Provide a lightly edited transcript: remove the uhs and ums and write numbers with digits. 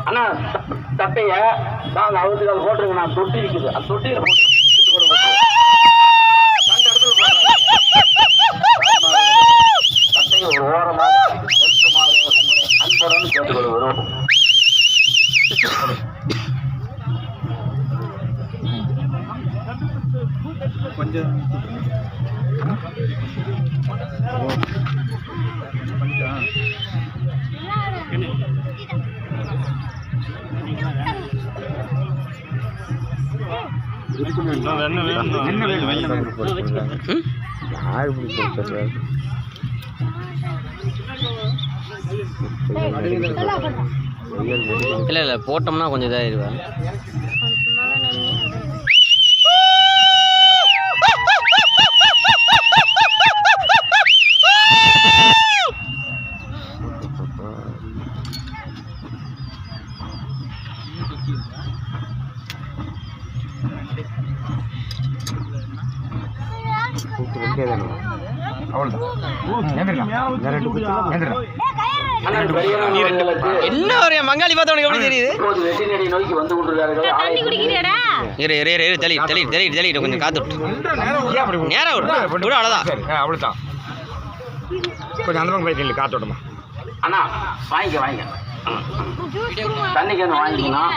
அண்ணா தட்டைய நாங்க அவருக்கு அதை போட்டுருங்க. நான் தொட்டி இருக்குது, அந்த தொட்டியில போட்டு கூட போட்டுருவோம். தட்டையை ஒரு ஓரமாக செலுத்துமாறு உங்களை அன்புடன் கேட்டுக்கொள்கிறோம். கொஞ்சம் இல்லை இல்லை போட்டோம்னா கொஞ்சம் இதாகிடுவேன். என்ன ஒரு மங்காளி பார்த்தவனுக்கு எப்படி தெரியுது? வெட்டினடி நோக்கி வந்து கொண்டிருக்கார்கள். கொஞ்சம் காத்து விட்டு நேரம் விடு, அவ்வளோதான். அவ்வளோதான். கொஞ்சம் அந்த பக்கம் போய் காத்தோட்டமா. அண்ணா வாங்கிக்க தண்ணிக்கு வாங்கிக்கணும்.